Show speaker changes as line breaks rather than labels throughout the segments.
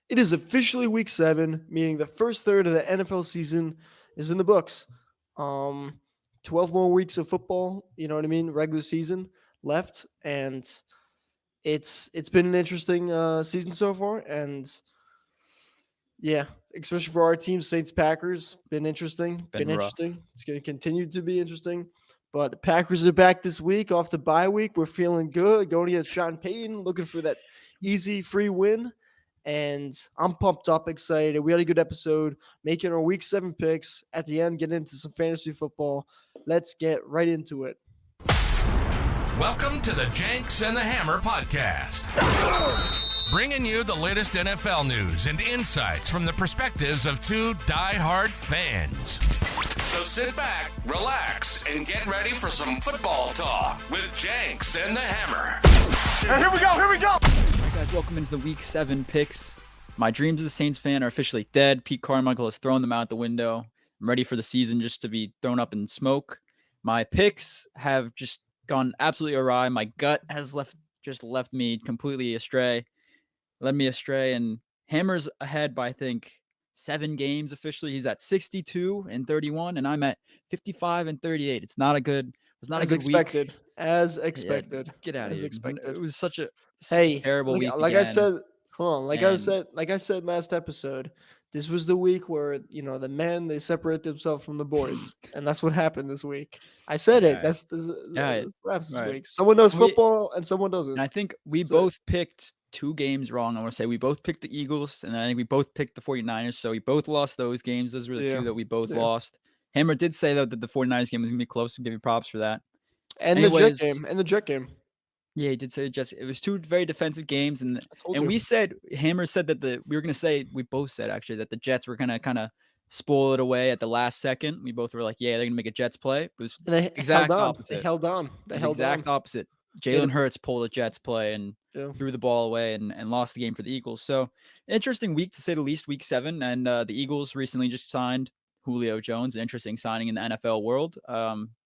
It is officially week 7, meaning the first third of the NFL season is in the books. Um 12 more weeks of football, you know what I mean, regular season left, and it's been an interesting season so far, and yeah, especially for our team, Saints Packers, been interesting,
Been rough.
It's going to continue to be interesting. But the Packers are back this week off the bye week. We're feeling good, going against Sean Payton, looking for that easy free win. And I'm pumped up, excited. We had a good episode, making our week 7 picks. At the end, getting into some fantasy football. Let's get right into it.
Welcome to the Jenks and the Hammer podcast, bringing you the latest NFL news and insights from the perspectives of two die-hard fans. So sit back, relax, and get ready for some football talk with Jenks and the Hammer.
And here we go!
All right, guys, welcome into the Week 7 picks. My dreams as a Saints fan are officially dead. Pete Carmichael has thrown them out the window. I'm ready for the season just to be thrown up in smoke. My picks have just gone absolutely awry. My gut has left me completely astray. Led me astray, and Hammer's ahead by I think 7 games officially. He's at 62 and 31, and I'm at 55 and 38. It's not a good
As
week.
expected. As
Yeah,
expected.
get out of
As
here.
expected.
It was such a
Hey,
terrible week
like I
again.
said, hold on.
And
Like I said last episode, this was the week where the men they separate themselves from the boys, and that's what happened this week. I said it.
yeah,
That's what happens this
right.
week. Someone knows
We
football and someone doesn't.
and I think we
So
both picked 2 games wrong. I want to say we both picked the Eagles, and I think we both picked the 49ers, so we both lost those games. Those were the 2
yeah,
that we both
yeah.
lost. Hammer did say, though, that the 49ers game was going to be close, so give you props for that.
And
Anyways,
the Jet game.
yeah, he did say just it was 2 very defensive games, and
I told you.
we said Hammer said that we were going to say we both said actually that the Jets were going to kind of spoil it away at the last second. We both were like, yeah, they're going to make a Jets play. It was
And they held
exact
on.
opposite.
They held on.
It
They
was
held
exact
on.
opposite.
Made
Jalen
them-
Hurts pulled a Jets play and
Yeah.
threw the ball away and lost the game for the Eagles. So interesting week to say the least, week 7. And the Eagles recently just signed Julio Jones, an interesting signing in the NFL world.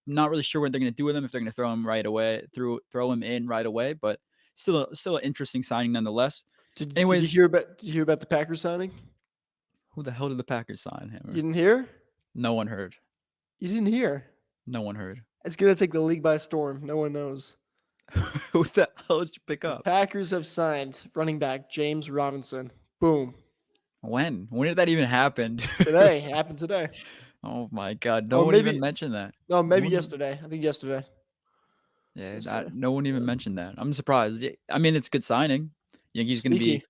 Not really sure what they're going to do with him, if they're going to throw him right away, throw him in right away, but still an interesting signing nonetheless.
Did
Anyways,
you hear about the Packers signing?
who the hell did the Packers sign, Hammer?
You didn't hear?
No one heard.
You didn't hear.
No one heard.
It's gonna take the league by storm. No one knows.
Who the hell did you pick up?
Packers have signed running back James Robinson. Boom.
When? When did that even happen?
Today. Happened today.
Oh my God. No
Oh,
one
maybe-
even mentioned that.
No, maybe
one-
yesterday. I think yesterday.
Yeah,
Yesterday.
no one even mentioned that. I'm surprised. I mean, it's a good signing. You think he's going to be
Sneaky.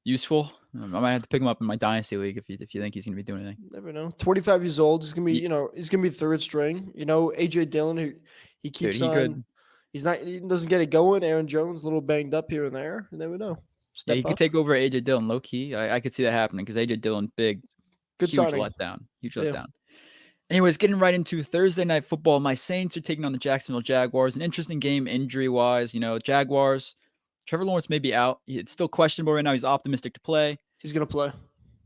useful? I might have to pick him up in my dynasty league if you think he's going to be doing anything.
Never know. 25 years old. He's gonna be,
Ye-
he's gonna be third string. AJ Dillon, who he keeps
he
on.
could.
He doesn't get it going. Aaron Jones, a little banged up here and there. You never know.
Yeah,
Step
he
up.
could take over AJ Dillon low key. I could see that happening because AJ Dillon, big,
Good
huge
signing.
letdown. Huge
Yeah.
letdown. Anyways, getting right into Thursday night football. My Saints are taking on the Jacksonville Jaguars. An interesting game injury wise. Jaguars. Trevor Lawrence may be out. It's still questionable right now. He's optimistic to play.
He's gonna play.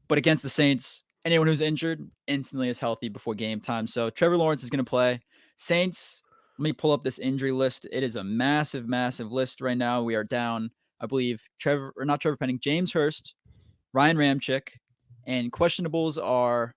But against the Saints, anyone who's injured instantly is healthy before game time. So Trevor Lawrence is going to play. Saints, let me pull up this injury list. It is a massive, massive list right now. We are down, I believe, James Hurst, Ryan Ramczyk, and questionables are,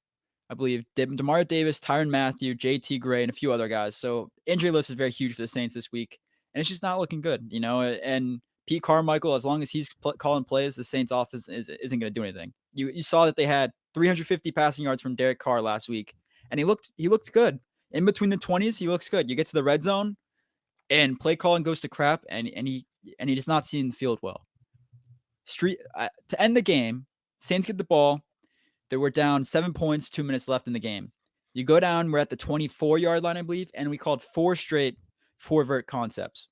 I believe, Demario Davis, Tyrann Mathieu, JT Gray, and a few other guys. So injury list is very huge for the Saints this week. And it's just not looking good, and Pete Carmichael, as long as he's calling plays, the Saints offense isn't going to do anything. You saw that they had 350 passing yards from Derek Carr last week, and he looked good. In between the 20s, he looks good. You get to the red zone, and play calling goes to crap, and he does not see in the field well. To end the game, Saints get the ball. They were down 7 points, 2 minutes left in the game. You go down, we're at the 24-yard line, I believe, and we called 4 straight 4-vert concepts.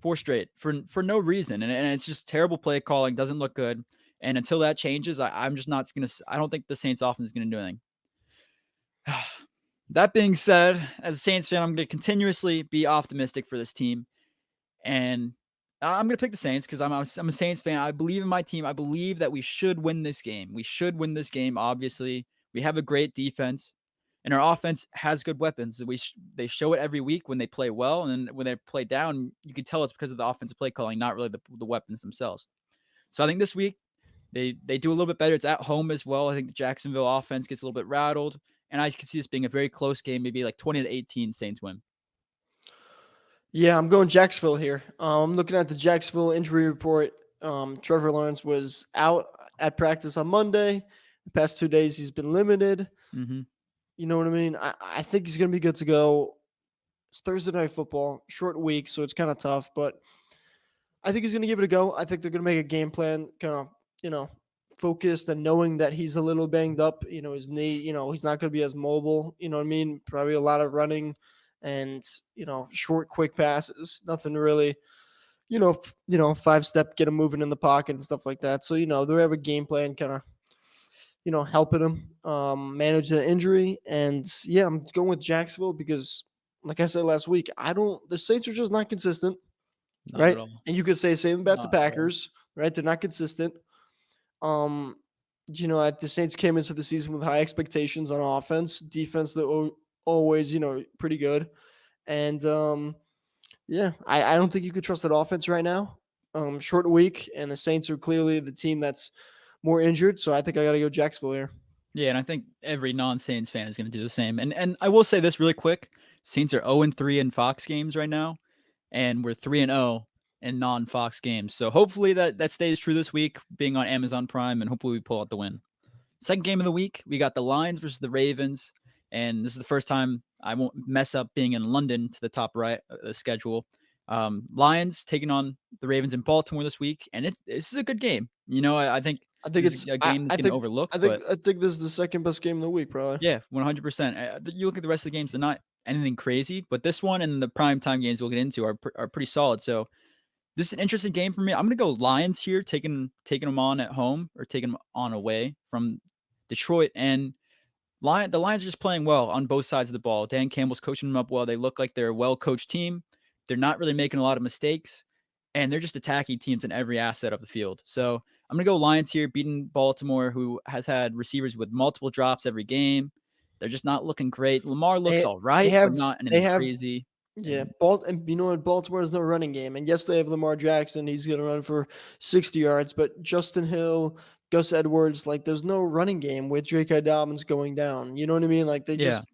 4 straight for no reason. And it's just terrible play calling, doesn't look good. And until that changes, I'm just not going to – I don't think the Saints offense is going to do anything. That being said, as a Saints fan, I'm going to continuously be optimistic for this team. And I'm going to pick the Saints because I'm a Saints fan. I believe in my team. I believe that we should win this game. We should win this game, obviously. We have a great defense. And our offense has good weapons. They show it every week when they play well. And then when they play down, you can tell it's because of the offensive play calling, not really the weapons themselves. So I think this week, They do a little bit better. It's at home as well. I think the Jacksonville offense gets a little bit rattled, and I can see this being a very close game, maybe like 20-18 Saints win.
Yeah, I'm going Jacksonville here. I'm looking at the Jacksonville injury report. Trevor Lawrence was out at practice on Monday. The past 2 days, he's been limited.
Mm-hmm.
You know what I mean? I think he's going to be good to go. It's Thursday Night Football, short week, so it's kind of tough, but I think he's going to give it a go. I think they're going to make a game plan, kind of, focused and knowing that he's a little banged up. His knee, he's not going to be as mobile. You know what I mean? Probably a lot of running and, short, quick passes. Nothing really, 5-step, get him moving in the pocket and stuff like that. So, they have a game plan kind of, helping him manage the injury. And yeah, I'm going with Jacksonville because, like I said last week, the Saints are just not consistent,
Not
right?
at all.
And you could say the same about the
Not at all.
Packers, right? They're not consistent. The Saints came into the season with high expectations on offense, defense, they're always, pretty good. And yeah, I don't think you could trust that offense right now. Short week, and the Saints are clearly the team that's more injured. So I think I got to go Jacksonville here.
Yeah, and I think every non-Saints fan is going to do the same. And I will say this really quick: Saints are 0-3 in Fox games right now, and we're 3-0 in non-Fox games. So hopefully that stays true this week, being on Amazon Prime, and hopefully we pull out the win. Second game of the week, we got the Lions versus the Ravens, and this is the first time I won't mess up being in London to the top right of the schedule. Lions taking on the Ravens in Baltimore this week, and this is a good game. I think
I think
this
it's
is a game that's
I
getting
think
overlooked.
I think this is the second best game of the week, probably.
Yeah, 100%. You look at the rest of the games; they're not anything crazy, but this one and the primetime games we'll get into are pretty solid. So this is an interesting game for me. I'm going to go Lions here, taking them on at home or taking them on away from Detroit. And the Lions are just playing well on both sides of the ball. Dan Campbell's coaching them up well. They look like they're a well-coached team. They're not really making a lot of mistakes, and they're just attacking teams in every asset of the field. So I'm going to go Lions here, beating Baltimore, who has had receivers with multiple drops every game. They're just not looking great. Lamar looks all right, but not anything crazy.
Yeah, and you know what? Baltimore has no running game, and yes, they have Lamar Jackson. He's going to run for 60 yards, but Justin Hill, Gus Edwards, like there's no running game with J.K. Dobbins going down. You know what I mean? Like they can't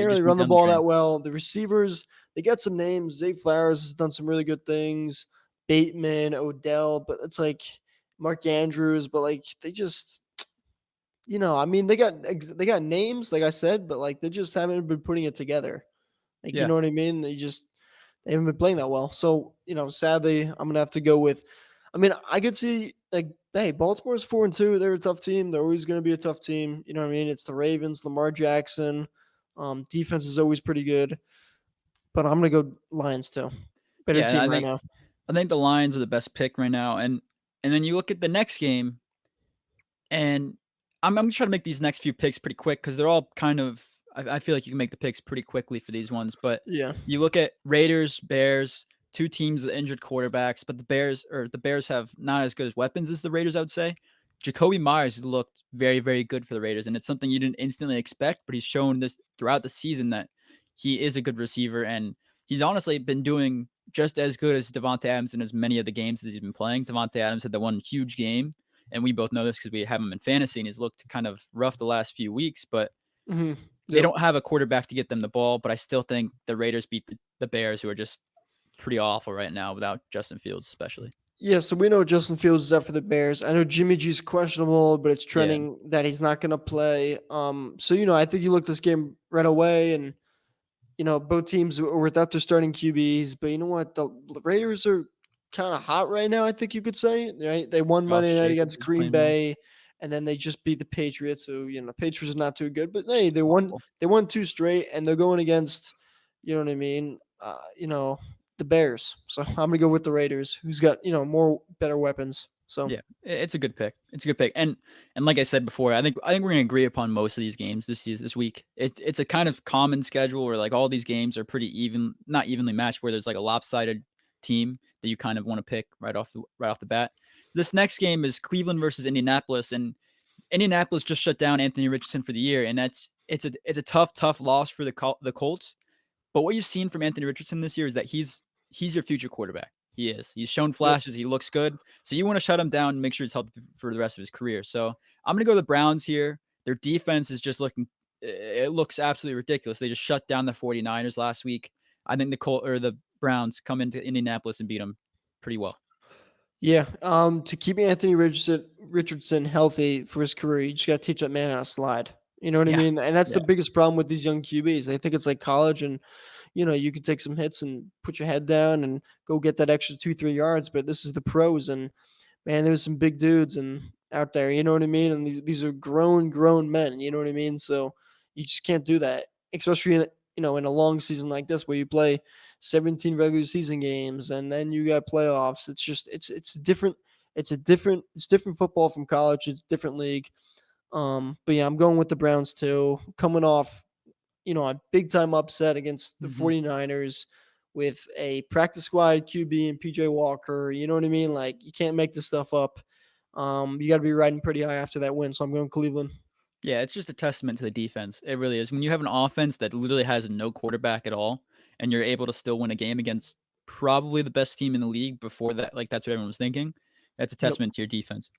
really run the ball that well. The receivers, they got some names. Zay Flowers has done some really good things. Bateman, Odell, but it's like Mark Andrews, but like they just, I mean, they got names, like I said, but like they just haven't been putting it together. Like, you know what I mean? They haven't been playing that well. So, sadly, I'm going to have to go with, I could see like, hey, Baltimore's 4-2. They're a tough team. They're always going to be a tough team. You know what I mean? It's the Ravens, Lamar Jackson. Defense is always pretty good, but I'm going to go Lions too. Better team right now.
I think the Lions are the best pick right now. And then you look at the next game, and I'm going to try to make these next few picks pretty quick because they're all kind of, I feel like you can make the picks pretty quickly for these ones. But
yeah,
you look at Raiders, Bears, two teams with injured quarterbacks, but the Bears have not as good as weapons as the Raiders, I would say. Jacoby Myers looked very, very good for the Raiders, and it's something you didn't instantly expect, but he's shown this throughout the season that he is a good receiver, and he's honestly been doing just as good as Devontae Adams in as many of the games that he's been playing. Devontae Adams had the one huge game, and we both know this because we have him in fantasy, and he's looked kind of rough the last few weeks, but they don't have a quarterback to get them the ball, but I still think the Raiders beat the Bears, who are just pretty awful right now without Justin Fields, especially.
Yeah, so we know Justin Fields is up for the Bears. I know Jimmy G's questionable, but it's trending that he's not going to play. So, I think you look this game right away, and, both teams were without their starting QBs. But you know what? The Raiders are kind of hot right now, I think you could say. Right? They won Monday night against Green Bay. And then they just beat the Patriots. So, Patriots are not too good, but hey, they won 2 straight, and they're going against, you know what I mean? The Bears. So I'm going to go with the Raiders, who's got, better weapons. So
yeah, it's a good pick. It's a good pick. And like I said before, I think we're going to agree upon most of these games this week. It's a kind of common schedule where like all these games are pretty not evenly matched, where there's like a lopsided team that you kind of want to pick right off the bat. This next game is Cleveland versus Indianapolis, and Indianapolis just shut down Anthony Richardson for the year, and it's a tough loss for the Colts. But what you've seen from Anthony Richardson this year is that he's your future quarterback. He is. He's shown flashes. He looks good. So you want to shut him down and make sure he's healthy for the rest of his career. So I'm going to go the Browns here. Their defense is just it looks absolutely ridiculous. They just shut down the 49ers last week. I think the Browns come into Indianapolis and beat them pretty well.
Yeah. To keep Anthony Richardson healthy for his career, you just got to teach that man how to slide. You know what I mean? And that's the biggest problem with these young QBs. They think it's like college and, you could take some hits and put your head down and go get that extra 2-3 yards. But this is the pros. And, man, there's some big dudes out there. You know what I mean? And these are grown men. You know what I mean? So you just can't do that, especially in a long season like this where you play 17 regular season games and then you got playoffs. It's just it's different. It's different football from college. It's a different league. But yeah, I'm going with the Browns too. Coming off, a big time upset against the 49ers with a practice squad QB and PJ Walker. You know what I mean? Like, you can't make this stuff up. You got to be riding pretty high after that win. So I'm going Cleveland.
Yeah, it's just a testament to the defense. It really is. When you have an offense that literally has no quarterback at all, and you're able to still win a game against probably the best team in the league before that, like that's what everyone was thinking. That's a testament to your defense.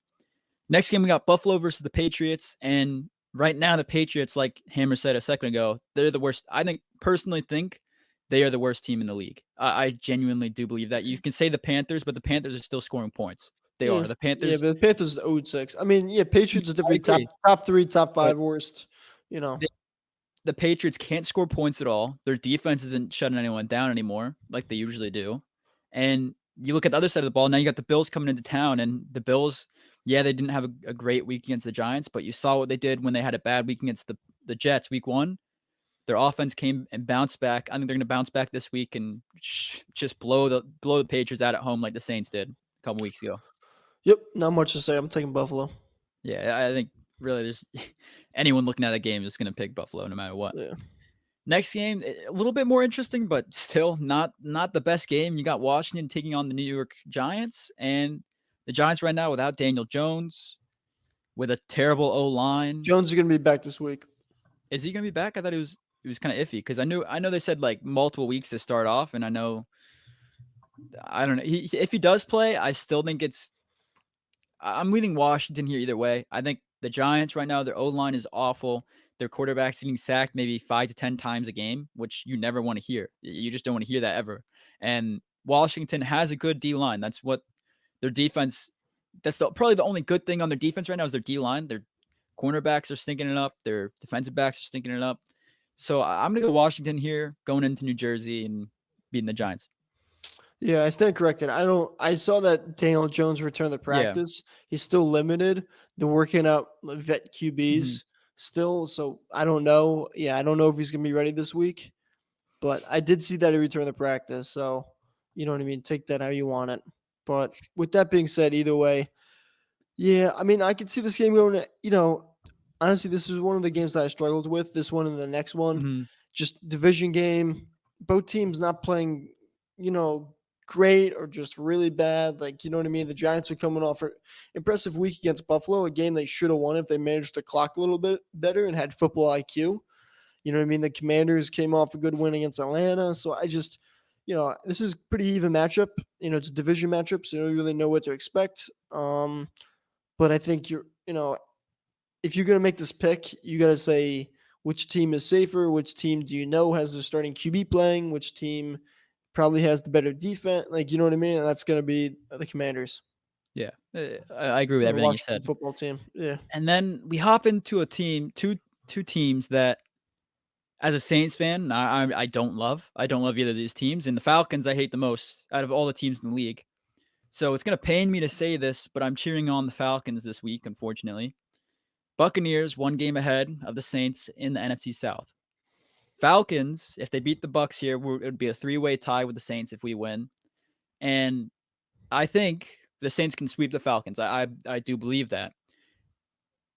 Next game, we got Buffalo versus the Patriots. And right now, the Patriots, like Hammer said a second ago, they're the worst. I personally think they are the worst team in the league. I genuinely do believe that. You can say the Panthers, but the Panthers are still scoring points. They are. The Panthers.
Yeah, but the Panthers are 0-6. I mean, yeah, Patriots are definitely top 3, top 5 worst.
The Patriots can't score points at all. Their defense isn't shutting anyone down anymore like they usually do. And you look at the other side of the ball, now you got the Bills coming into town, and the Bills, yeah, they didn't have a great week against the Giants, but you saw what they did when they had a bad week against the Jets week 1. Their offense came and bounced back. I think they're going to bounce back this week and just blow the Patriots out at home like the Saints did a couple weeks ago.
Yep, not much to say. I'm taking Buffalo.
Yeah, I think really there's anyone looking at that game is going to pick Buffalo no matter what.
Yeah.
Next game, a little bit more interesting, but still not the best game. You got Washington taking on the New York Giants, and the Giants right now without Daniel Jones, with a terrible O-line.
Jones is going to be back this week.
Is he going to be back? I thought it was kind of iffy because I know they said like multiple weeks to start off, and I don't know. If he does play, I still think I'm leaning Washington here either way. I think the Giants right now, their O-line is awful. Their quarterback's getting sacked maybe 5 to 10 times a game, which you never want to hear. You just don't want to hear that ever. And Washington has a good D-line. That's what their defense. That's probably the only good thing on their defense right now is their D-line. Their cornerbacks are stinking it up. Their defensive backs are stinking it up. So I'm going to go Washington here, going into New Jersey and beating the Giants.
Yeah, I stand corrected. I saw that Daniel Jones returned to practice. Yeah. He's still limited. They're working out vet QBs still. So I don't know. Yeah, I don't know if he's going to be ready this week. But I did see that he returned to practice. So, you know what I mean? Take that how you want it. But with that being said, either way, yeah, I mean, I could see this game going, honestly, this is one of the games that I struggled with. This one and the next one. Just division game. Both teams not playing, great or just really bad. Like, you know what I mean? The Giants are coming off an impressive week against Buffalo, a game they should have won if they managed to clock a little bit better and had football IQ. You know what I mean? The Commanders came off a good win against Atlanta. So I just, this is pretty even matchup. It's a division matchup, so you don't really know what to expect. But I think if you're going to make this pick, you got to say which team is safer, which team do you know has their starting QB playing, which team probably has the better defense, like, you know what I mean? And that's going to be the Commanders.
Yeah, I agree with everything you said.
Football team, yeah.
And then we hop into a team, two teams that, as a Saints fan, I don't love. I don't love either of these teams. And the Falcons, I hate the most out of all the teams in the league. So it's going to pain me to say this, but I'm cheering on the Falcons this week, unfortunately. Buccaneers, 1 game ahead of the Saints in the NFC South. Falcons, if they beat the Bucs here, it would be a 3-way tie with the Saints if we win. And I think the Saints can sweep the Falcons. I do believe that.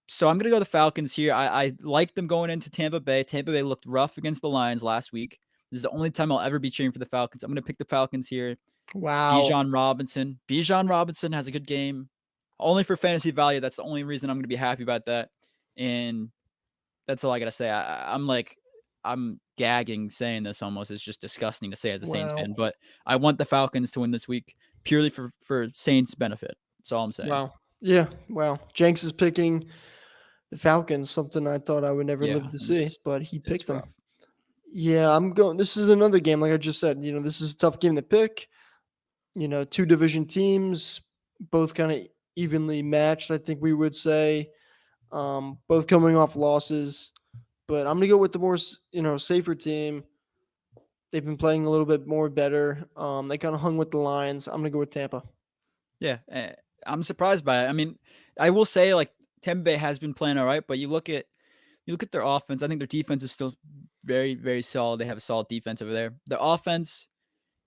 So I'm going to go the Falcons here. I like them going into Tampa Bay. Tampa Bay looked rough against the Lions last week. This is the only time I'll ever be cheering for the Falcons. I'm going to pick the Falcons here.
Wow.
Bijan Robinson has a good game. Only for fantasy value. That's the only reason I'm going to be happy about that. And that's all I got to say. I'm gagging saying this almost. It's just disgusting to say as a Saints fan. But I want the Falcons to win this week. purely for Saints' benefit. That's all I'm saying.
Wow. Yeah. Wow. Jenks is picking the Falcons, something I thought I would never
Yeah,
live to see, but he picked
it's
them.
rough.
Yeah, I'm going. This is another game, like I just said. This is a tough game to pick. Two division teams, both kind of evenly matched. I think we would say, both coming off losses. But I'm gonna go with the more, safer team. They've been playing a little bit more better. They kind of hung with the Lions. I'm gonna go with Tampa.
Yeah, I'm surprised by it. I mean, I will say like Tampa Bay has been playing all right, but you look at their offense. I think their defense is still very, very solid. They have a solid defense over there. The offense,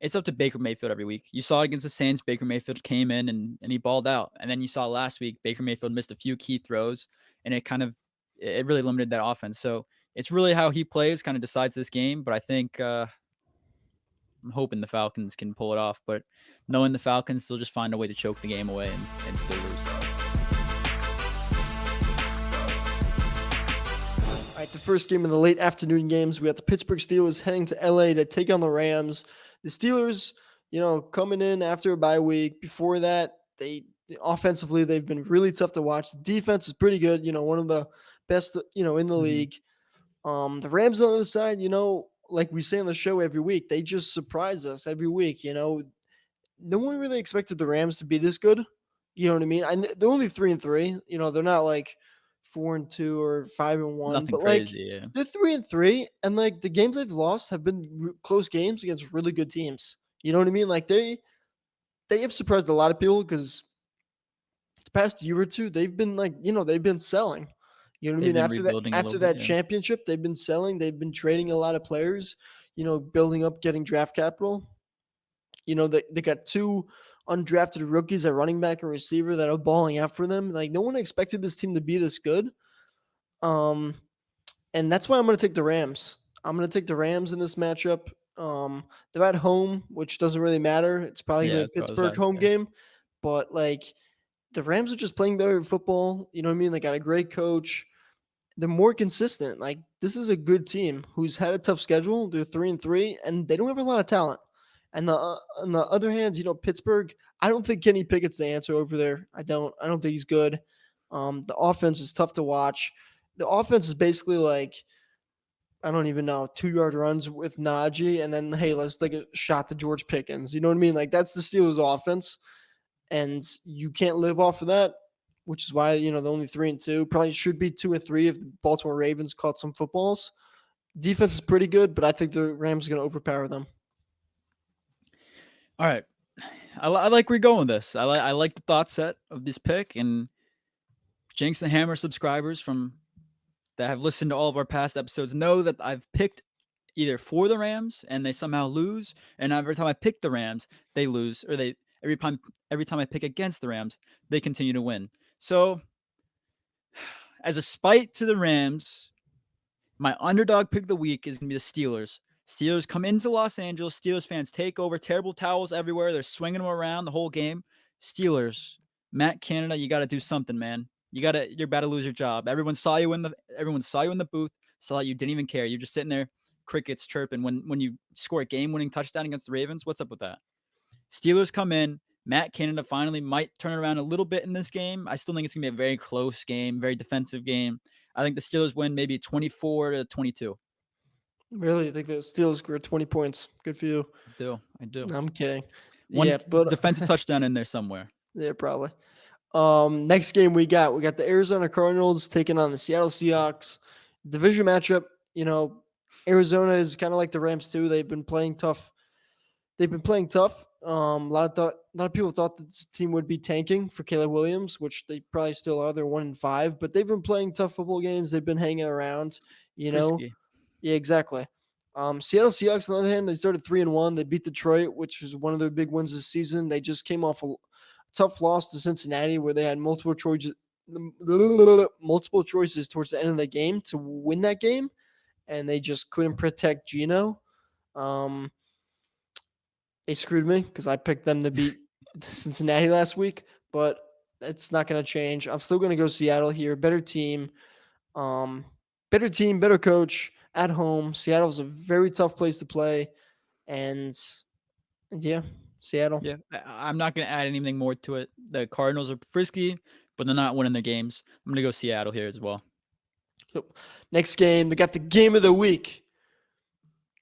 it's up to Baker Mayfield every week. You saw against the Saints, Baker Mayfield came in and he balled out. And then you saw last week, Baker Mayfield missed a few key throws, and it really limited that offense. So it's really how he plays kind of decides this game. But I think I'm hoping the Falcons can pull it off. But knowing the Falcons, they'll just find a way to choke the game away and still lose.
All right, the first game of the late afternoon games, we got the Pittsburgh Steelers heading to LA to take on the Rams. The Steelers, coming in after a bye week. Before that, offensively, they've been really tough to watch. The defense is pretty good, one of the best, in the league. The Rams on the other side, like we say on the show every week, they just surprise us every week. No one really expected the Rams to be this good. You know what I mean? They're only 3-3. They're not like 4-2 or 5-1.
Nothing
But
crazy, yeah.
they're 3-3, and like the games they've lost have been close games against really good teams. You know what I mean? Like they have surprised a lot of people because the past year or two they've been they've been selling. You know what I
They've
mean?
been rebuilding a
After
little
that
bit, yeah.
championship, they've been selling. They've been trading a lot of players. Building up, getting draft capital. They got 2 undrafted rookies at running back and receiver that are balling out for them. Like no one expected this team to be this good. And that's why I'm going to take the Rams. I'm going to take the Rams in this matchup. They're at home, which doesn't really matter. It's probably
Yeah,
going to be a
that's what I was
Pittsburgh
about to
home
say.
game, but like the Rams are just playing better at football. You know what I mean? They got a great coach. They're more consistent. Like this is a good team who's had a tough schedule. They're 3-3, and they don't have a lot of talent. And on the other hand, Pittsburgh. I don't think Kenny Pickett's the answer over there. I don't think he's good. The offense is tough to watch. The offense is basically like, I don't even know, 2-yard runs with Najee, and then hey, let's take a shot to George Pickens. You know what I mean? Like that's the Steelers' offense, and you can't live off of that, which is why they're only 3-2. Probably should be 2-3 if the Baltimore Ravens caught some footballs. Defense is pretty good, but I think the Rams are going to overpower them.
All right. I like where you're going with this. I like the thought set of this pick, and Jenks and Hammer subscribers that have listened to all of our past episodes know that I've picked either for the Rams and they somehow lose, and every time I pick the Rams, they lose, or every time I pick against the Rams, they continue to win. So, as a spite to the Rams, my underdog pick of the week is going to be the Steelers. Steelers come into Los Angeles. Steelers fans take over. Terrible towels everywhere. They're swinging them around the whole game. Steelers, Matt Canada, you got to do something, man. You're about to lose your job. Everyone saw you in the booth. Saw that you didn't even care. You're just sitting there, crickets chirping when you score a game-winning touchdown against the Ravens. What's up with that? Steelers come in. Matt Canada finally might turn around a little bit in this game. I still think it's gonna be a very close game, very defensive game. I think the Steelers win maybe 24-22.
Really? I think the Steelers scored 20 points. Good for you.
I do.
No, I'm kidding.
One
but
defensive touchdown in there somewhere.
Yeah, probably. Next game we got the Arizona Cardinals taking on the Seattle Seahawks. Division matchup. Arizona is kind of like the Rams too. They've been playing tough. A lot of people thought that this team would be tanking for Caleb Williams, which they probably still are. They're 1-5, but they've been playing tough football games. They've been hanging around.
Frisky.
Yeah, exactly. Seattle Seahawks, on the other hand, they started 3-1. They beat Detroit, which was one of their big wins this season. They just came off a tough loss to Cincinnati, where they had multiple choices towards the end of the game to win that game, and they just couldn't protect Geno. They screwed me because I picked them to beat Cincinnati last week, but it's not going to change. I'm still going to go Seattle here. Better team, better coach at home. Seattle's a very tough place to play, and yeah, Seattle.
Yeah, I'm not going to add anything more to it. The Cardinals are frisky, but they're not winning their games. I'm going to go Seattle here as well.
Yep. Next game, we got the game of the week.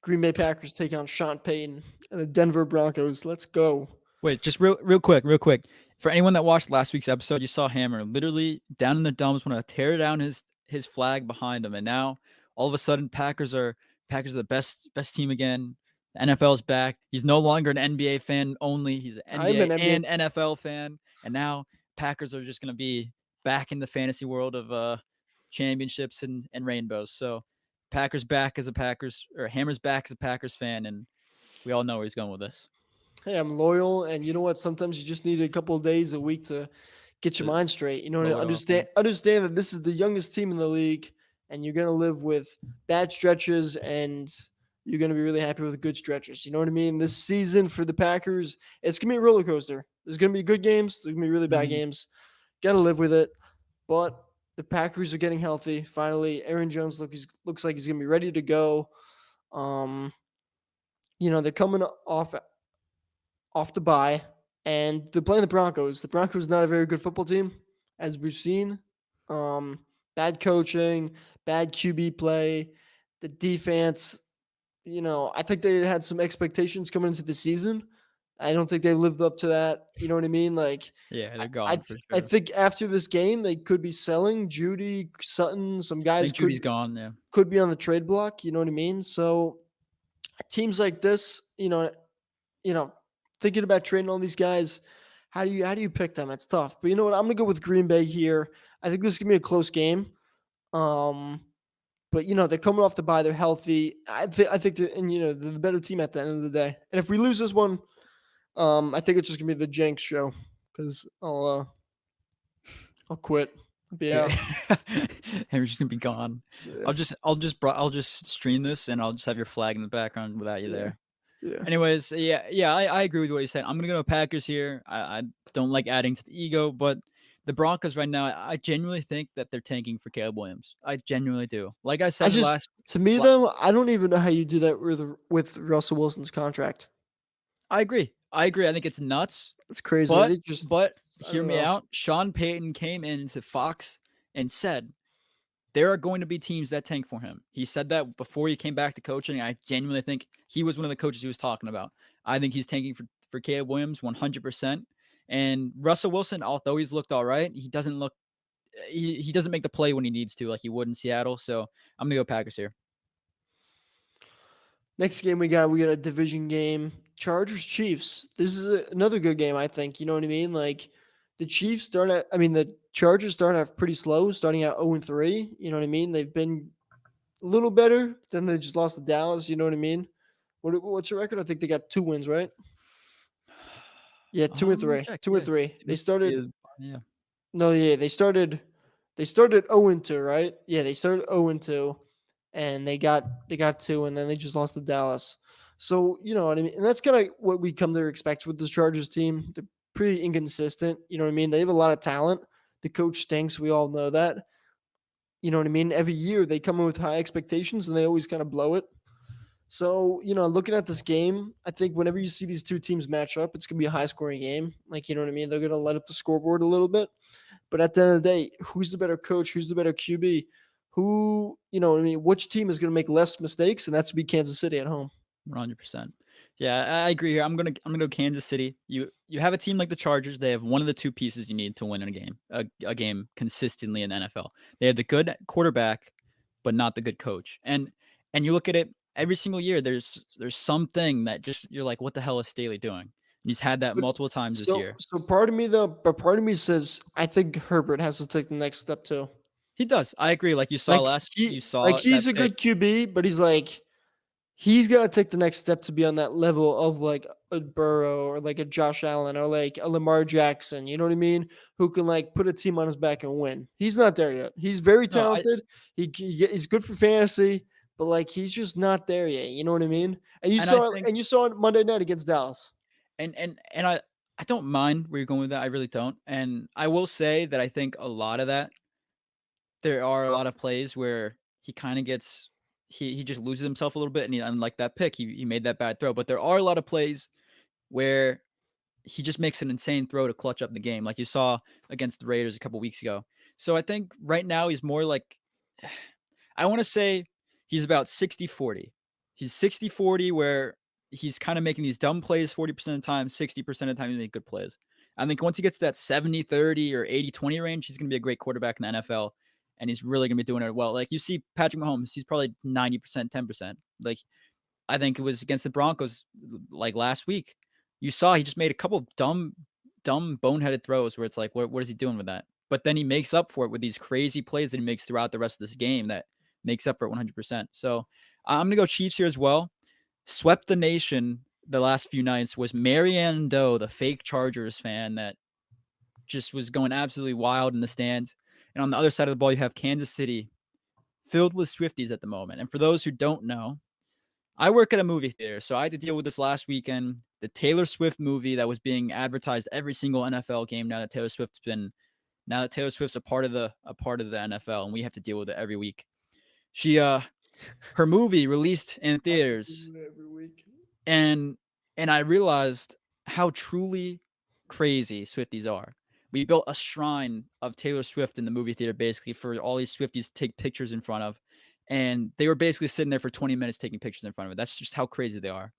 Green Bay Packers take on Sean Payton and the Denver Broncos. Let's go.
Wait, just real quick. For anyone that watched last week's episode, you saw Hammer literally down in the dumps want to tear down his flag behind him, and now all of a sudden Packers are the best team again. The NFL's back. He's no longer an NBA fan only. He's an
I'm an
NBA
NBA
and NFL fan, and now Packers are just going to be back in the fantasy world of championships and rainbows. So Packers back as a Packers, or Hammer's back as a Packers fan, and we all know where he's going with this.
Hey, I'm loyal, and you know what? Sometimes you just need a couple of days, a week to get your
To
mind straight. You know,
blow
to
it off,
understand that this is the youngest team in the league, and you're gonna live with bad stretches, and you're gonna be really happy with good stretches. You know what I mean? This season for the Packers, it's gonna be a roller coaster. There's gonna be good games. There's gonna be really bad
Mhm.
games. Gotta live with it. But the Packers are getting healthy. Finally, Aaron Jones looks like he's gonna be ready to go. Um, they're coming off the bye, and they're playing the Broncos. The Broncos not a very good football team, as we've seen. Bad coaching, bad QB play, the defense. I think they had some expectations coming into the season. I don't think they lived up to that. You know what I mean? Like,
Yeah, they're
I,
gone for
I
sure.
think after this game, they could be selling Judy, Sutton. Some
I
guys
think Judy's gone. Yeah.
could be on the trade block. You know what I mean? So teams like this, thinking about trading all these guys, how do you pick them? It's tough. But you know what? I'm gonna go with Green Bay here. I think this is gonna be a close game. Um, but they're coming off the bye. They're healthy. I think they're they're the better team at the end of the day. And if we lose this one, I think it's just gonna be the Jenks show because I'll quit. I'll be out.
And we're just gonna be gone.
Yeah.
I'll just stream this and I'll just have your flag in the background without you
Yeah.
there.
Yeah.
Anyways, I agree with what you said. I'm gonna go Packers here. I don't like adding to the ego, but the Broncos right now, I genuinely think that they're tanking for Caleb Williams. I genuinely do. Like I said
To me
la-
though, I don't even know how you do that with Russell Wilson's contract.
I agree. I think it's nuts.
It's crazy.
But
They just I
hear
don't
me
know.
out. Sean Payton came into Fox and said there are going to be teams that tank for him. He said that before he came back to coaching. I genuinely think he was one of the coaches he was talking about. I think he's tanking for Caleb Williams 100%. And Russell Wilson, although he's looked all right, he doesn't make the play when he needs to, like he would in Seattle. So I'm gonna go Packers here.
Next game we got a division game. Chargers Chiefs. This is another good game, I think. You know what I mean? Like the the Chargers start out pretty slow, starting out 0-3. You know what I mean? They've been a little better. Then they just lost to Dallas. You know what I mean? What's your record? I think they got 2 wins, right? Yeah, 2-3.
Check.
2-3. They started
Yeah.
No, yeah, they started 0-2, right? Yeah, they started 0-2 and they got 2 and then they just lost to Dallas. So, you know what I mean? And that's kind of what we come to expect with this Chargers team. They're pretty inconsistent, you know what I mean? They have a lot of talent. The coach stinks, we all know that. You know what I mean? Every year they come in with high expectations and they always kind of blow it. So, looking at this game, I think whenever you see these two teams match up, it's going to be a high scoring game. Like, you know what I mean? They're going to let up the scoreboard a little bit. But at the end of the day, who's the better coach? Who's the better QB? Who, you know what I mean? Which team is going to make less mistakes? And that's to be Kansas City at home.
100%. Yeah, I agree here. I'm gonna go Kansas City. You have a team like the Chargers. They have one of the two pieces you need to win in a game consistently in the NFL. They have the good quarterback, but not the good coach. And you look at it every single year. There's something that just you're like, what the hell is Staley doing? And he's had that
But
multiple times this
so,
year.
so part of me though, but part of me says I think Herbert has to take the next step too.
He does. I agree. Like you saw
He's a
that pick.
good QB, but he's got to take the next step to be on that level of like a Burrow or like a Josh Allen or like a Lamar Jackson. You know what I mean? Who can like put a team on his back and win. He's not there yet. He's very
No,
talented. He's good for fantasy, but like he's just not there yet. You know what I mean? And
and I think
you saw it Monday night against Dallas.
and I don't mind where you're going with that. I really don't. And I will say that I think a lot of that there are a lot of plays where he kind of gets he just loses himself a little bit, and like that pick, he made that bad throw. But there are a lot of plays where he just makes an insane throw to clutch up the game, like you saw against the Raiders a couple weeks ago. So I think right now he's more like, I want to say he's about 60-40. He's 60-40 where he's kind of making these dumb plays 40% of the time, 60% of the time he makes good plays. I think once he gets to that 70-30 or 80-20 range, he's going to be a great quarterback in the NFL, and he's really going to be doing it well. Like you see Patrick Mahomes, he's probably 90%, 10%. Like I think it was against the Broncos like last week. You saw he just made a couple dumb boneheaded throws where it's like, what is he doing with that? But then he makes up for it with these crazy plays that he makes throughout the rest of this game that makes up for it 100%. So I'm going to go Chiefs here as well. Swept the nation the last few nights was Marianne Doe, the fake Chargers fan that just was going absolutely wild in the stands. And on the other side of the ball, you have Kansas City filled with Swifties at the moment. And for those who don't know, I work at a movie theater, so I had to deal with this last weekend. The Taylor Swift movie that was being advertised every single NFL game now that Taylor Swift's a part of the NFL, and we have to deal with it every week. She her movie released in theaters
every week.
and I realized how truly crazy Swifties are. We built a shrine of Taylor Swift in the movie theater basically for all these Swifties to take pictures in front of. And they were basically sitting there for 20 minutes taking pictures in front of it. That's just how crazy they are.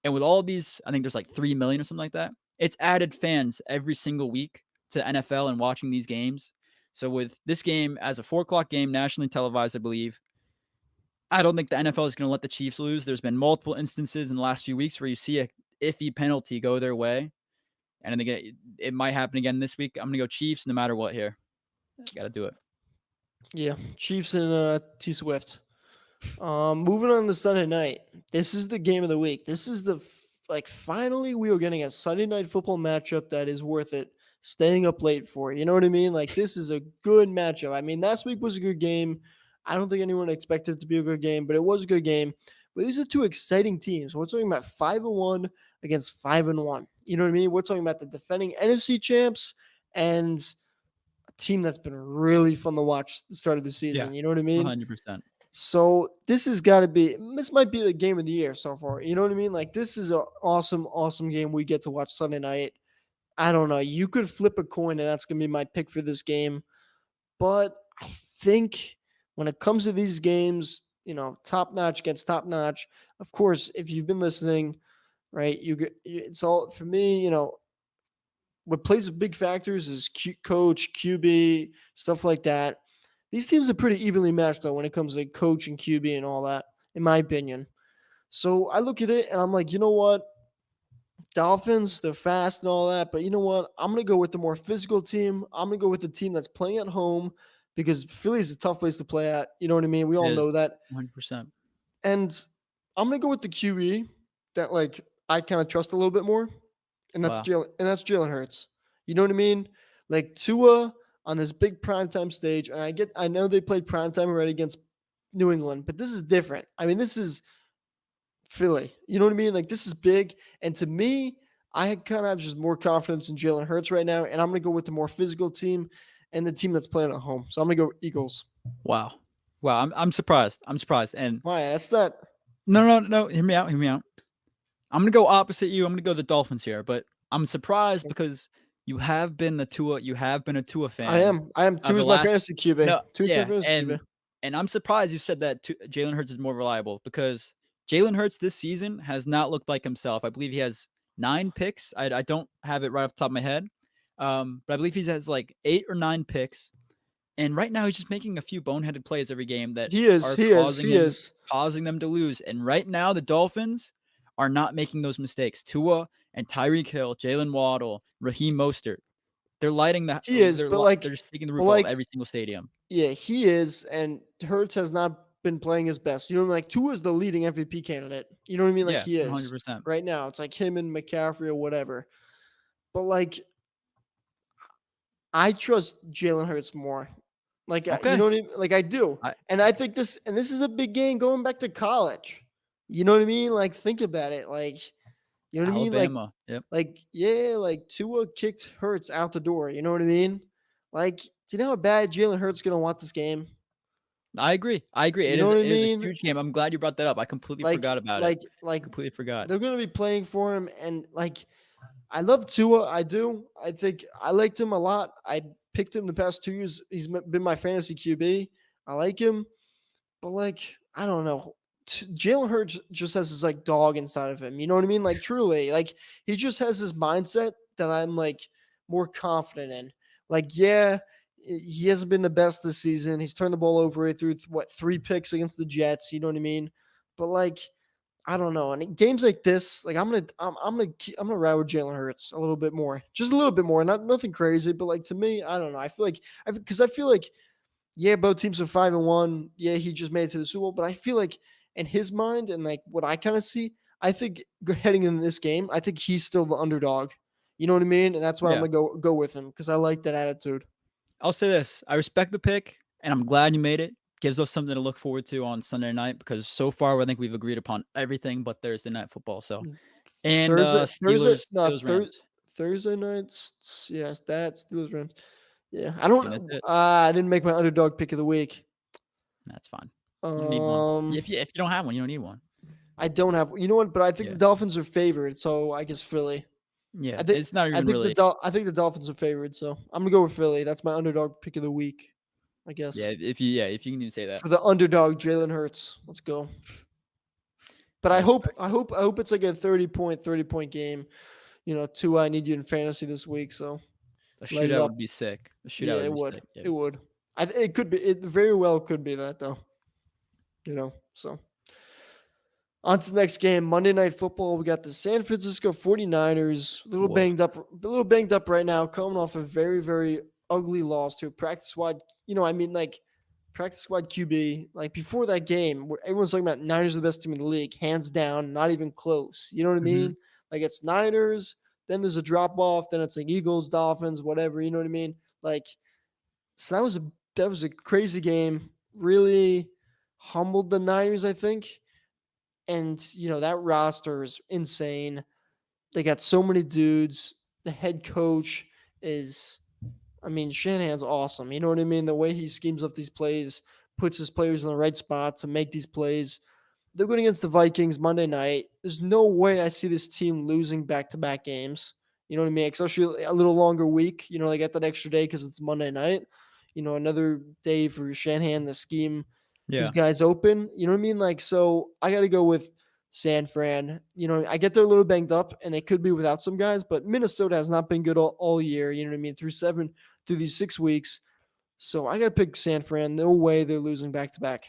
And with all these, I think there's like 3 million or something like that. It's added fans every single week to NFL and watching these games. So with this game as a 4:00 game, nationally televised, I believe, I don't think the NFL is going to let the Chiefs lose. There's been multiple instances in the last few weeks where you see a iffy penalty go their way. And I think it might happen again this week. I'm going to go Chiefs no matter what here. Got to do it.
Yeah, Chiefs and T Swift. Moving on to Sunday night. This is the game of the week. This is finally we are getting a Sunday night football matchup that is worth it. Staying up late for. You know what I mean? Like this is a good matchup. I mean, last week was a good game. I don't think anyone expected it to be a good game, but it was a good game. But these are two exciting teams. We're talking about 5-1 against 5-1. You know what I mean? We're talking about the defending NFC champs and a team that's been really fun to watch the start of the season.
Yeah,
you know what I mean?
100%.
So this might be the game of the year so far. You know what I mean? Like this is an awesome, awesome game we get to watch Sunday night. I don't know. You could flip a coin and that's going to be my pick for this game. But I think when it comes to these games, you know, top notch against top notch, of course, if you've been listening, right, it's all for me, you know, what plays big factors is coach, QB, stuff like that. These teams are pretty evenly matched, though, when it comes to coach and QB and all that, in my opinion. So I look at it and I'm like, you know what? Dolphins, they're fast and all that, but you know what? I'm going to go with the more physical team. I'm going to go with the team that's playing at home because Philly is a tough place to play at. You know what I mean? We all know that.
100%.
And I'm going to go with the QB that like I kind of trust a little bit more, and that's Jalen Hurts. You know what I mean? Like Tua on this big primetime stage, and I know they played primetime already against New England, but this is different. I mean, this is Philly. You know what I mean? Like this is big. And to me, I kind of have just more confidence in Jalen Hurts right now. And I'm going to go with the more physical team and the team that's playing at home. So I'm going to go Eagles.
Wow. I'm surprised. And
why? That's not.
No. Hear me out. I'm going to go opposite you. I'm going to go the Dolphins here, but I'm surprised because you have been a Tua fan.
I am. Tua's my fantasy QB.
No,
Tua's
yeah,
my fantasy QB.
And I'm surprised you said that Jalen Hurts is more reliable because Jalen Hurts this season has not looked like himself. I believe he has 9 picks. I don't have it right off the top of my head. But I believe he has like 8 or 9 picks. And right now he's just making a few boneheaded plays every game that are causing them to lose. And right now the Dolphins are not making those mistakes. Tua and Tyreek Hill, Jalen Waddle, Raheem Mostert. They're lighting the they're just taking the roof off every single stadium.
Yeah, he is, and Hurts has not been playing his best. You know, like Tua is the leading MVP candidate. You know what I mean? Like he is
100%.
Right now. It's like him and McCaffrey or whatever. But like, I trust Jalen Hurts more. Like,
okay.
You know what I mean? Like I do. And I think this is a big game going back to college. You know what I mean? Like, think about it. Like, you know what
Alabama.
I mean? Like Tua kicked Hurts out the door. You know what I mean? Like, do you know how bad Jalen Hurts going to want this game?
I agree. It is a huge game. I'm glad you brought that up. I completely forgot about it. Completely forgot.
They're going to be playing for him, and like I love Tua. I do. I think I liked him a lot. I picked him the past 2 years. He's been my fantasy QB. I like him, but like I don't know. Jalen Hurts just has this like dog inside of him. You know what I mean? Like truly, like he just has this mindset that I'm like more confident in. Like yeah, he hasn't been the best this season. He's turned the ball over. He threw what 3 picks against the Jets. You know what I mean? But like I don't know. And in games like this, like I'm gonna ride with Jalen Hurts a little bit more, just a little bit more. Not nothing crazy, but like to me, I don't know. I feel like because I feel like yeah, both teams are 5-1. Yeah, he just made it to the Super Bowl, but I feel like in his mind and like what I kind of see, I think heading in this game, I think he's still the underdog. You know what I mean? And that's why I'm
Yeah.
gonna go with him because I like that attitude.
I'll say this. I respect the pick, and I'm glad you made it. Gives us something to look forward to on Sunday night because so far I think we've agreed upon everything but Thursday night football. So and Steelers Rams.
Thursday nights. Yes, that's Steelers Rams. Yeah, I
And that's
don't.
it.
I didn't make my underdog pick of the week.
That's fine. You don't need one.
Um,
If you don't have one, you don't need one.
I don't have. You know what? But I think
Yeah.
the Dolphins are favored, so I guess Philly.
Yeah.
I think.
It's not
I
even
think
really.
I think the Dolphins are favored, so I'm gonna go with Philly. That's my underdog pick of the week. I guess
Yeah. If you can even say that.
for the underdog, Jalen Hurts. Let's go. But
I
I hope.
respect.
I hope it's like a 30-point game. You know, Tua, I need you in fantasy this week, so
A
light it
shootout
up.
would be sick. A shootout
Yeah,
would
it
be
would.
sick. Yeah.
It would. It could be. It very well could be that though. You know. So on to the next game, Monday Night Football. We got the San Francisco 49ers. A little
Woof.
banged up. A little banged up right now. Coming off a very very ugly loss to a practice squad. You know, I mean like practice squad QB. Like before that game, where everyone's talking about Niners are the best team in the league, hands down, not even close. You know what I
Mhm.
mean? Like it's Niners. Then there's a drop off. Then it's like Eagles, Dolphins, whatever. You know what I mean? Like so that was a crazy game. Really humbled the Niners, I think. And you know that roster is insane. They got so many dudes. The head coach is, I mean, Shanahan's awesome. You know what I mean? The way he schemes up these plays, puts his players in the right spot to make these plays. They're going against the Vikings Monday night. There's no way I see this team losing back-to-back games. You know what I mean? Especially a little longer week. You know, they get that extra day because it's Monday night. You know, another day for Shanahan to scheme these
Yeah.
guys open. You know what I mean? Like, so I got to go with San Fran. You know, I get they're a little banged up and they could be without some guys, but Minnesota has not been good all year. You know what I mean? Through these 6 weeks. So I got to pick San Fran. No way they're losing back to back.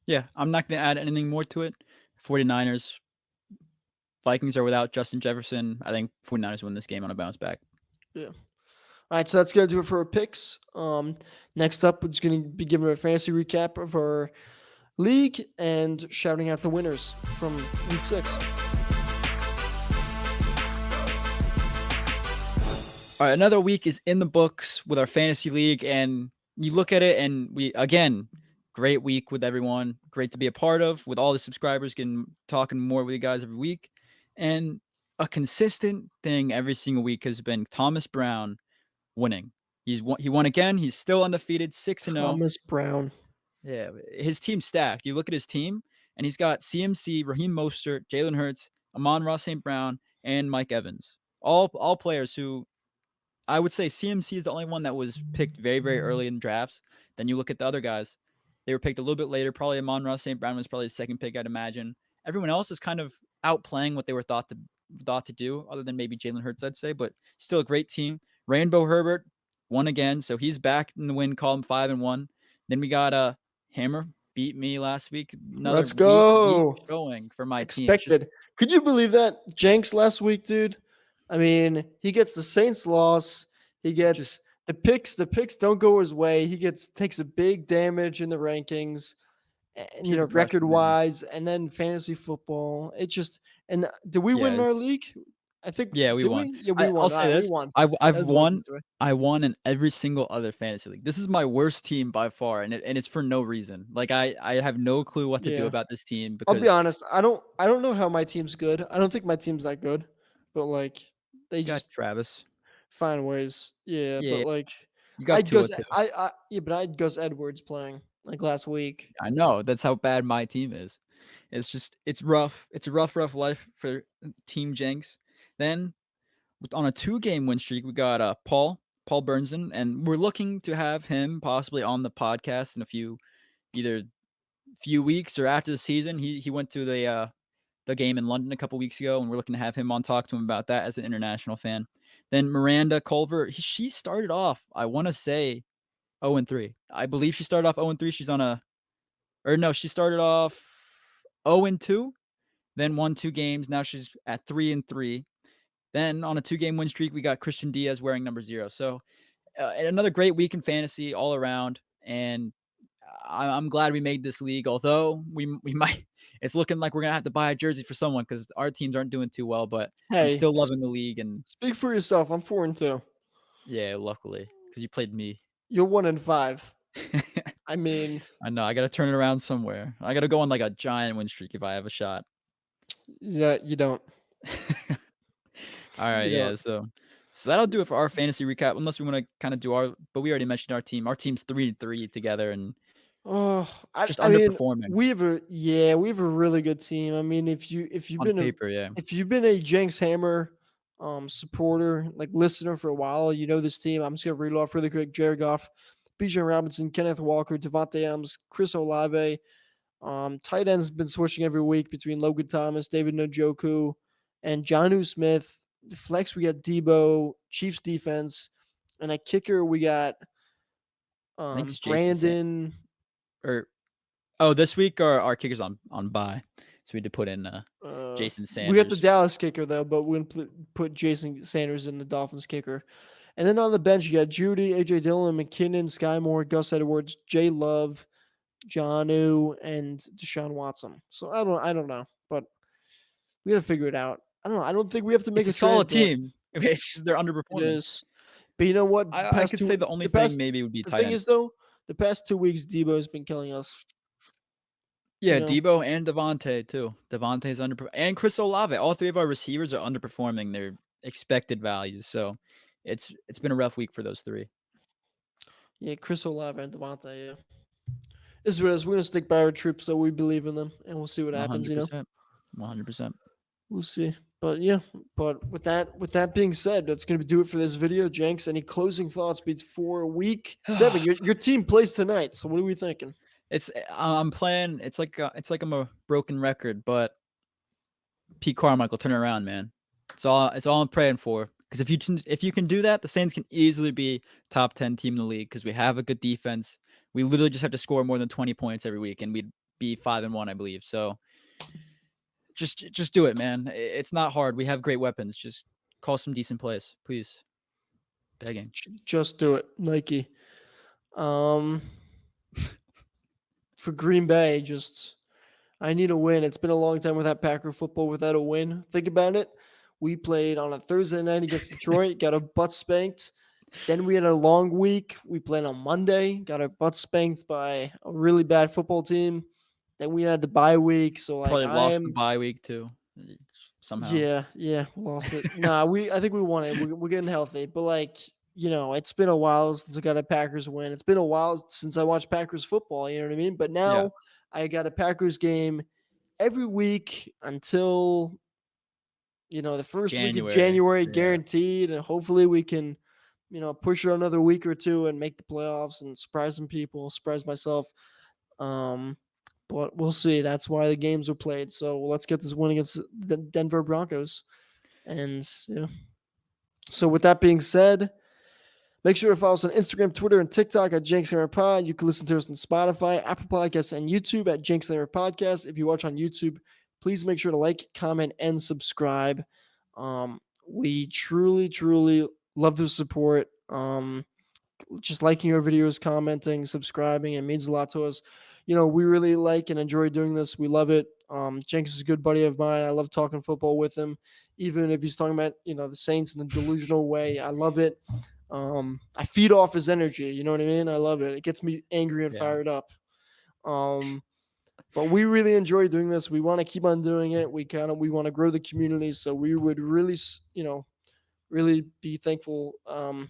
Yeah. I'm not gonna add anything more to it. 49ers. Vikings are without Justin Jefferson. I think 49ers win this game on a bounce back.
Yeah. All right, so that's gonna do it for our picks. Next up, we're just gonna be giving a fantasy recap of our league and shouting out the winners from week 6.
All right, another week is in the books with our fantasy league, and you look at it, and we again, great week with everyone. Great to be a part of with all the subscribers, talking more with you guys every week, and a consistent thing every single week has been Thomas Brown winning. He won again. He's still undefeated, 6-0.
Thomas Brown.
Yeah, his team's stacked. You look at his team, and he's got CMC, Raheem Mostert, Jalen Hurts, Amon-Ra St. Brown, and Mike Evans. All players who I would say CMC is the only one that was picked very, very early in drafts. Then you look at the other guys. They were picked a little bit later. Probably Amon-Ra St. Brown was probably the second pick, I'd imagine. Everyone else is kind of outplaying what they were thought to do, other than maybe Jalen Hurts, I'd say, but still a great team. Rainbow Herbert won again, so he's back in the win column 5-1. Then we got Hammer beat me last week. Another
Let's go.
weak showing for my team.
Expected. Could you believe that? Jenks last week, dude. I mean, he gets the Saints loss. He gets the picks. The picks don't go his way. He takes a big damage in the rankings, and you know, record wise, and then fantasy football. It just and did we win our league? I think
Yeah, we
did
won.
we? Yeah, we won.
I'll say this.
We won.
I've won. I won in every single other fantasy league. This is my worst team by far, and it's for no reason. Like I have no clue what to do about this team
I'll be
because
honest. I don't know how my team's good. I don't think my team's that good, but like they
you got
just
Travis.
find ways. Yeah,
Yeah,
but like
you got Tua too.
but I had Gus Edwards playing like last week.
I know that's how bad my team is. It's rough. It's a rough life for Team Jenks. Then On a 2-game win streak, we got Paul Burnson, and we're looking to have him possibly on the podcast in either few weeks or after the season. He went to the game in London a couple weeks ago, and we're looking to have him on, talk to him about that as an international fan. Then Miranda Culver, she started off, I want to say, 0-3. I believe she started off 0-3. She's on she started off 0-2, then won 2 games. Now she's at 3-3. Then on a 2-game win streak, we got Christian Diaz wearing number 0. So another great week in fantasy all around, and I'm glad we made this league. Although we might, it's looking like we're gonna have to buy a jersey for someone because our teams aren't doing too well. But I'm
Hey,
still loving the league, and
speak for yourself. I'm 4-2.
yeah, luckily because you played me.
You're 1-5. I mean,
I know I got to turn it around somewhere. I got to go on like a giant win streak if I have a shot.
yeah, you don't.
All right,
You
yeah.
don't.
So that'll do it for our fantasy recap. Unless we want to kind of do but we already mentioned our team. Our team's 3-3 together, and
Oh,
just
I mean,
underperforming
we have a really good team. I mean, if you've
on
been
paper. Yeah,
a Jenks Hammer supporter, like listener for a while, you know this team. I'm just gonna read it off really quick. Jared Goff, Bijan Robinson, Kenneth Walker, Devontae Adams, Chris Olave. Tight ends been switching every week between Logan Thomas, David Njoku, and Jonnu Smith. The flex, we got Debo, Chiefs defense, and a kicker, we got
I think it's Jason
Brandon.
This week our kickers on bye, so we had to put in Jason Sanders.
We got the Dallas kicker though, but we're gonna put Jason Sanders in the Dolphins kicker. And then on the bench, you got Judy, AJ Dillon, McKinnon, Sky Moore, Gus Edwards, Jay Love, Jonnu, and Deshaun Watson. So I don't know, but we gotta figure it out. I don't know. I don't think we have to make
It's a solid team. It's just they're underperforming.
It is. But you know what?
I could say the only thing maybe would be
the
tight
thing
end.
is though, the past 2 weeks Debo's been killing us.
Yeah,
you know?
Debo and Devontae too. Devontae's and Chris Olave. All 3 of our receivers are underperforming their expected values. So it's been a rough week for those 3.
Yeah, Chris Olave and Devontae, yeah. This is what it is. We're gonna stick by our troops, so we believe in them, and we'll see what happens.
100%.
We'll see. But yeah, with that being said, that's gonna do it for this video. Jenks, any closing thoughts before week 7? Your team plays tonight, so what are we thinking?
I'm playing. It's like I'm a broken record, but Pete Carmichael, turn it around, man. It's all I'm praying for. Because if you can do that, the Saints can easily be top 10 team in the league because we have a good defense. We literally just have to score more than 20 points every week, and we'd be 5-1, I believe. So just do it, man. It's not hard. We have great weapons. Just call some decent plays, please. Begging.
Just do it, Nike. For Green Bay, I need a win. It's been a long time without Packer football without a win. Think about it. We played on a Thursday night against Detroit, got our butt spanked. Then we had a long week. We played on Monday, got our butt spanked by a really bad football team. Then we had the bye week, so
Probably lost the bye week too. Somehow.
Yeah, lost it. I think we won it. We're getting healthy, but it's been a while since I got a Packers win. It's been a while since I watched Packers football. You know what I mean? But now I got a Packers game every week until the first week of January, guaranteed, and hopefully we can push it another week or 2 and make the playoffs and surprise some people, surprise myself. But we'll see. That's why the games were played. So let's get this win against the Denver Broncos. And yeah. So with that being said, make sure to follow us on Instagram, Twitter, and TikTok at Jenks Hammer Pod. You can listen to us on Spotify, Apple Podcasts, and YouTube at Jenks Hammer Podcast. If you watch on YouTube, please make sure to like, comment, and subscribe. We truly, truly love the support. Just liking our videos, commenting, subscribing, it means a lot to us. We really like and enjoy doing this. We love it. Jenks is a good buddy of mine. I love talking football with him, even if he's talking about the Saints in a delusional way. I love it. I feed off his energy. You know what I mean? I love it. It gets me angry and fired up. But we really enjoy doing this. We want to keep on doing it. We want to grow the community. So we would really, really be thankful.
I'll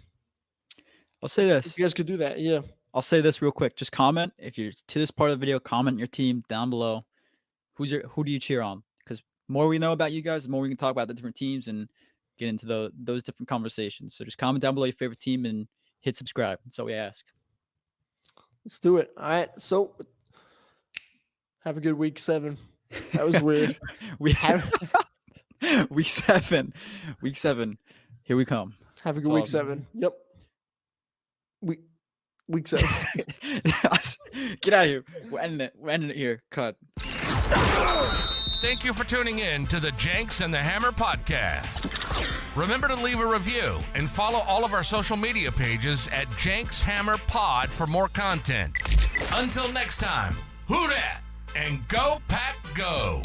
say this.
If you guys could do that. Yeah.
I'll say this real quick. Just comment if you're to this part of the video. Comment your team down below. Who do you cheer on? Because more we know about you guys, the more we can talk about the different teams and get into those different conversations. So just comment down below your favorite team and hit subscribe. That's all we ask.
Let's do it. All right. So have a good week 7. That was weird.
We have week 7. Here we come.
Have a
It's
good
all
week
good.
7. Yep. Week 7.
Get out of here. We're ending it here. Cut.
Thank you for tuning in to the Jenks and the Hammer podcast. Remember to leave a review and follow all of our social media pages at Jenks Hammer Pod for more content. Until next time, who dat and go Pack Go!